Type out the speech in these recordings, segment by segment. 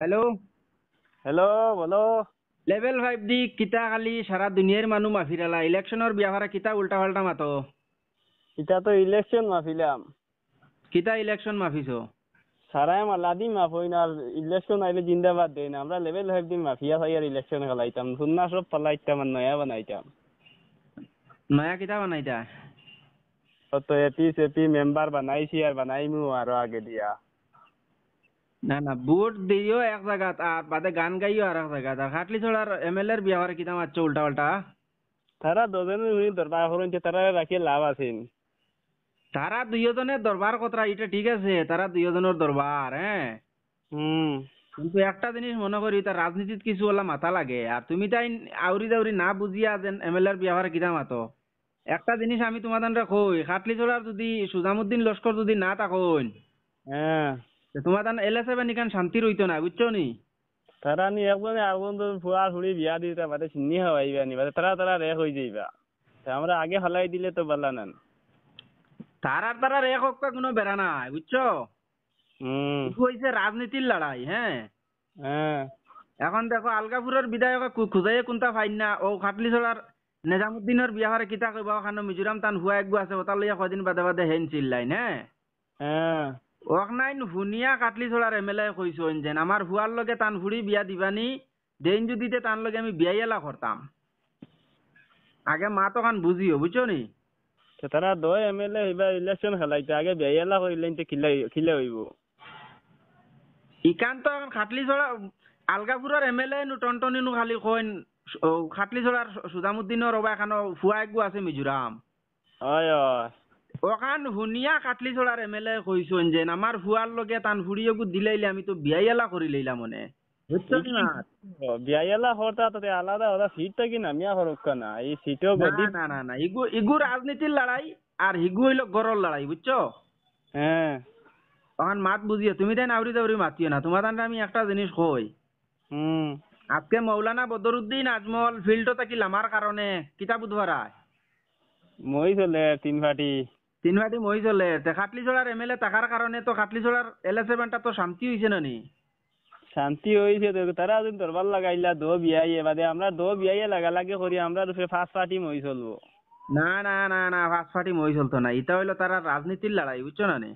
Hello. Hello, বলো। Level 5 দি কিতা খালি সারা দুনিয়ার মানুষ মাফিরালা ইলেকশনের বিয়াভারা কিতা উল্টা পাল্টা মাতো। এটা তো ইলেকশন মাফিলাম। কিতা ইলেকশন মাফিছো? সারাই মাল্লা দিন মাফ হই না, আর ইলেকশন আইলে জিন্দাবাদ দেই না। আমরা লেভেল ফাইভ দিন মাফিয়া ভাই আর ইলেকশন খেলাইতাম, সুন্না সব পালাইতাম আর নয়া বানাইতাম। নয়া কিতা বানাইতা? তো এপি সেপি মেম্বার বানাইছি আর বানাইমু আরো আগে দিয়া। না না, ভোট দিও এক জায়গাত আর বাদে গান গাইও আর এক জায়গাত, আর খাটলি ছড়ার এমএলএর বিয়াভারা কিতা মারছো উল্টা পাল্টা। তারা দুজনে মিলি দরবার করুন, তারা রাখি লাভ আছে। তারা দুইজনের দরবার কথা এটা ঠিক আছে, তারা দুইজনের দরবার, হ্যাঁ। হুম। কিন্তু একটা জিনিস মনে করি, তার রাজনীতিত কিছু ওলা মাথা লাগে, আর তুমি তাই আউরি দাউরি না বুঝিয়া যেন এমএলএর বিয়াভারা কিতা মাতো। একটা জিনিস আমি তোমাদের কই, খাটলি ছড়ার যদি সুজামুদ্দিন লস্কর যদি না থাকুন, হ্যাঁ। তোমাদের এল7 এখান শান্তি রইতো না, বুঝছো নি। তারা নি একজনে আগুন ফুয়া ফুড়ি বিয়া দিতে বাদে চিনি হওয়াইবা নি, বাদে তারা তারা রেখ হয়ে যাইবা। তা আমরা আগে হলাই দিলে তো বলা নেন। তারার এক হক্কা কোনো বেড়া নাই, বুঝছো। হুম। এগু হইছে রাজনীতির লড়াই, হ্যাঁ। হ্যাঁ। এখন দেখো আলগাপুরের বিধায়ক খুঁজাইয়ে কোনটা ফাইন না, ও খাটলি ছড়ার নিজামুদ্দিনের বিয়াহারে কিতা কইবা, ওখানে মিজোরাম তান হুয়া একগু আছে, ওটার লইয়া কয়দিন বাদে বাদে হেন চিল্লাইন, হ্যাঁ। হ্যাঁ। ওক নাইন হুনিয়া কাটলি ছড়ার এমএলএ কইসন যেন আমার হুয়ার লগে তান ফুড়ি বিয়া দিবানি, দেন যদিতে তান লগে আমি বিয়াইলা করতাম। আগে মা তো খান বুঝিও, বুঝছো নি। তো তারা দো এমএলএ এবার ইলেকশন খেলাইতে আগে বেয়ালা হইলেন তো খিলে খিলে হইব। ইকান তো এখন খাটলি ছড়া আলগাপুরের এমএলএ নু টনটনি নু খালি কইন, খাটলি ছড়ার সুজামুদ্দিনের ওবা এখানো ফুয়া একগু আছে মিজোরাম। হয় হয়। ওখান হুনিয়া কাটলি ছড়ার এমএলএ কইসন যে আমার হুয়ার লগে তান ফুড়িয়েগু দিলাইলে আমি তো বিয়াইলা করি লইলাম মনে, বুঝছো নি মা। বিয়ালা হতা তাতে আলাদা ওরা সিটটা কি নামিয়া হরক্ক না, এই সিটও না গদি। না না না, ইগু ইগু রাজনীতির লড়াই, আর হিগু হইল গরর লড়াই, বুঝছো। হ্যাঁ। তখন মাত বুঝিও, তুমি তাই নাউরি দাউরি মাতিও না, তোমার আমি একটা জিনিস কই। হুম। আজকে মৌলানা বদরুদ্দিন আজমল ফিল্ডত থাকিল আমার কারণে কিতাব উদ্ভরায় মই চলে তিন ফাটি। তিন ভাটি মই চলে, খাটলি ছড়ার এমএলএ থাকার কারণে তো খাটলি ছড়ার এল7টা তো শান্তি হয়েছে না নি। শান্তি হয়েছে তো, তারা যদি দরবার লাগাইলা দো বিয়াইয়ে বাদে আমরা দো বিয়াইয়ে লাগালাগি করি, আমরা রূপে ফার্স্ট পার্টি মই চলবো। না না না না, ফার্স্ট পার্টি মই চলতো না, এটা হইলো তারা রাজনীতির লড়াই, বুঝছো না নি।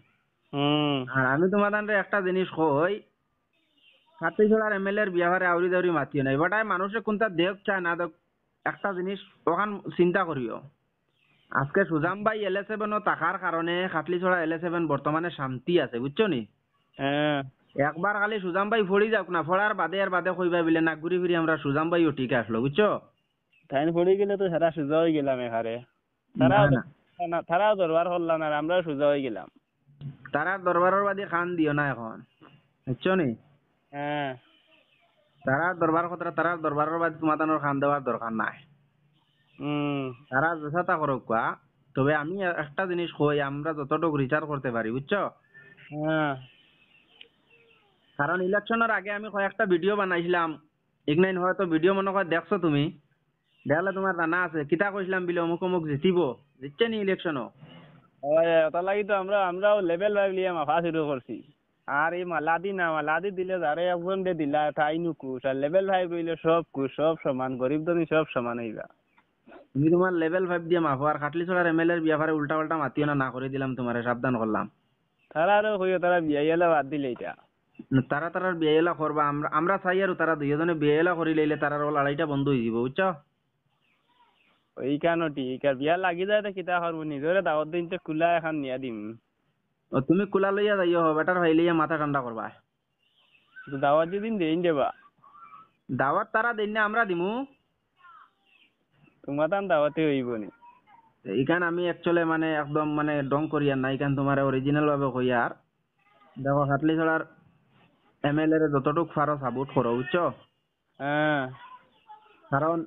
হুম। আর আমি তোমাদের একটা জিনিস কই, খাটলি ছড়ার এমএলএর বিয়াহারে আউরি দাউরি মাতিও না, এবারটায় মানুষে কোনটা দেখ চায় না দেখ, একটা জিনিস ওখান চিন্তা করিও। আজকে সুজাম ভাই এল7 থাকার কারণে খাটলি ছড়া এল7 বর্তমানে শান্তি আছে, বুঝছো নি। হ্যাঁ। একবার খালি সুজাম ভাই ফড়ি যাক না, ফড়ার বাদে আর বাদে কইবা বিলে না ঘুরি ফিরি আমরা সুজাম ভাইও ঠিক আসলো, বুঝছো। টাইম পড়ে গেলে তো সারা সোজা হয়ে গেলাম এখানে। না তারাও না, তারাও দরবার করলাম আর আমরাও সোজা হয়ে গেলাম। তারার দরবারের বাদে খান দিও না এখন, বুঝছো নি। হ্যাঁ। তারার দরবার কথা, তারার দরবারের বাদে তোমাদের খান দেওয়ার দরকার নাই। হুম। তারা যথাতা করুক কোয়া, তবে আমি একটা জিনিস কই, আমরা যতটুকু রিচার্জ করতে পারি, বুঝছো। হ্যাঁ। কারণ ইলেকশনের আগে আমি কয়েকটা ভিডিও বানাইছিলাম, ইগনাইন হয়তো ভিডিও মনে হয় দেখছো তুমি, দেখলে তোমার জানা আছে কিতা কইছিলাম বিলে অমুক অমুক জিতিব, জিতছে নি ইলেকশনও। ওই ওটা লাগি তো আমরাও লেভেল ভাইব লিয়ে মাফা শুরু করছি। আর এই মালাদি দিলে যারে একজন দে দিলা তাই নু কুশ, আর লেভেল ভাইব রইলে সব কুশ, সব সমান, গরিব ধনী সব সমান হইবা। তুমি তোমার লেভেল 5 দিয়ে মাফো, আর খাটলি ছড়ার এমএলএর বিয়াফারে উল্টা পাল্টা মাতিও না, না করে দিলাম তোমারে, সাবধান করলাম। তারা আরো কইও তারা বিয়া এলা বাদ দিলে এটা। তারার বিয়েলা করবা, আমরা আমরা চাই আর তারা দুইজনে বিয়েলা করি লইলে তারার লড়াইটা বন্ধ হয়ে যাব, বুঝছো। ওই কানো ঠিক, আর বিয়া লাগি যায় তো কিতা করবো, নিজরে দাওয়াত দিন তো কুলা এখন নিয়া দিম। ও তুমি কুলা লইয়া যাইও, বেটার ভাই লইয়া মাথা ঠান্ডা করবা। তো দাওয়াত যেদিন দেন দেবা। দাওয়াত তারা দিন না আমরা দিমু। তোমার তান দাওয়াতে হইব নি। এইখান আমি একচুয়ালি মানে একদম মানে ডং করিয়ার না, এইখান তোমার অরিজিনাল ভাবে কইয়ার। দেখো খাটলি ছড়ার এমএলএ যতটুক পারো সাপোর্ট করো, বুঝছো। হ্যাঁ। কারণ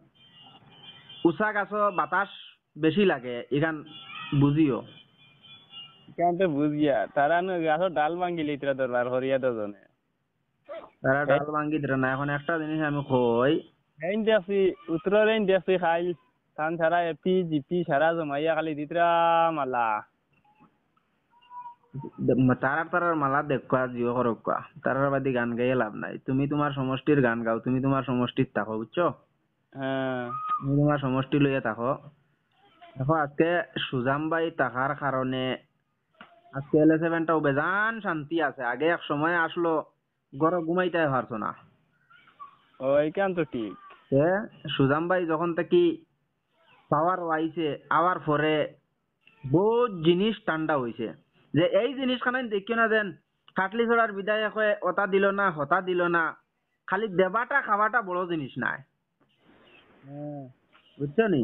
উষা গাছ বাতাস বেশি লাগে, এখান বুঝিও। কেন তো বুঝিয়া তারা নু গাছর ডাল ভাঙ্গিলে ইতরা দরবার হরিয়া দজনে। তারা ডাল ভাঙ্গি দিলে না, এখন একটা জিনিস আমি কই। হেন দেখছি উত্তরের হেন দেখছি খাইল ধান সারা এপি জিপি সারা জমাইয়া খালি দিতরা মালা। তারার মালা দেখা জিও করক তারার বাদি গান গাইয়ে লাভ নাই, তুমি তোমার সমষ্টির গান গাও, তুমি তোমার সমষ্টির থাকো, বুঝছো? হ্যাঁ তুমি তোমার সমষ্টি লইয়া থাকো। দেখো আজকে সুজাম ভাই থাকার কারণে আজকে L7টাও বেজান শান্তি আছে। আগে এক সময় আসলো ঘরে ঘুমাইতে পারছো না। ওইখান তো ঠিক। এ সুজাম ভাই যখন থেকে পাওয়ার আইছে আওয়ার পরে বহুত জিনিস ঠান্ডা হইছে। যে এই জিনিসখানে দেখিও না যেন খাটলি ছড়ার বিদায় হয়ে ওটা দিল না হতা দিল না, খালি দেবাটা খাওয়াটা বড় জিনিস নাই, বুঝছো নি?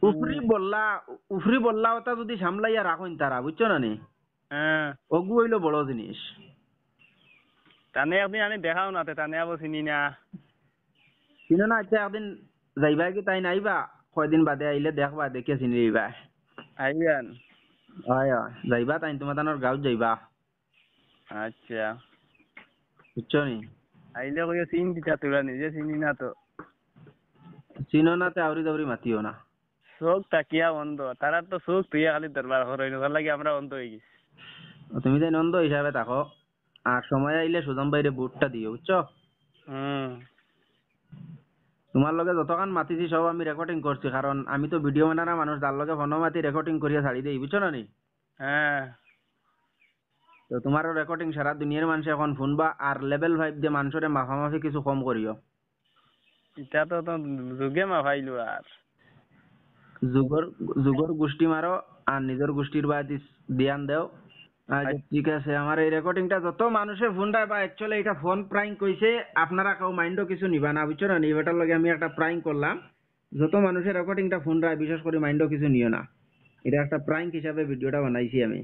উফরি বললা ওটা যদি সামলাইয়া রাখুন তারা, বুঝছো না নি? হ্যাঁ অগু হইলো বড় জিনিস। টানে একদিন আনি দেখাও না, টানে আবার চিনি না। চিনো না? আচ্ছা একদিন যাইবা কি তাই নাইবা? কয়দিন বাদে আইলে দেখবা, দেখে চিনি দিবা। আইয়ান। হয় যাইবা তাই তোমার তানোর গাঁৱত যাইবা, আচ্ছা বুঝছো নি? আইলে কইও চিন দিতা, তোরা নিজে চিনি না তো। চিনো না তে আউরি দাউরি মাতিও না। চোখ তাকিয়া অন্ধ, তারা তো চোখ তুইয়া খালি দরবার হরইন, ওখান লাগে আমরা অন্ধ হয়ে গেছি। তুমি তাই নন্দ হিসাবে থাকো, আর সময় আইলে সুজাম বাইরে বুটটা দিও, বুঝছো? হুম তোমার লগে যতক্ষণ মাতিছি সব আমি রেকর্ডিং করছি, কারণ আমি তো ভিডিও বানানা মানুষ, যার লগে ফোন মাতি রেকর্ডিং করিয়া ছাড়ি দেই, বুঝছো না নি? হ্যাঁ তো তোমারও রেকর্ডিং সারা দুনিয়ার মানুষ এখন শুনবা, আর লেভেল 5 দিয়ে মানুষের মাফামাফি কিছু কম করিও। এটা তো তো যুগে মা ভাইলু আর। যুগর যুগর গোষ্ঠী মারো আর নিজের গোষ্ঠীর বাদি ধ্যান দেও। আচ্ছা ঠিক আছে, আমার এই রেকর্ডিংটা যত মানুষে ফোন দেয় বা অ্যাকচুয়ালি এটা ফোন প্রাইং কইছে, আপনারা কেউ মাইন্ডও কিছু নিবা না, বুঝছো না নি? এটার লগে আমি একটা প্রাইং করলাম, যত মানুষের রেকর্ডিংটা ফোন দেয় বিশেষ করে মাইন্ডও কিছু নিও না, এটা একটা প্রাইং হিসাবে ভিডিওটা বানাইছি আমি।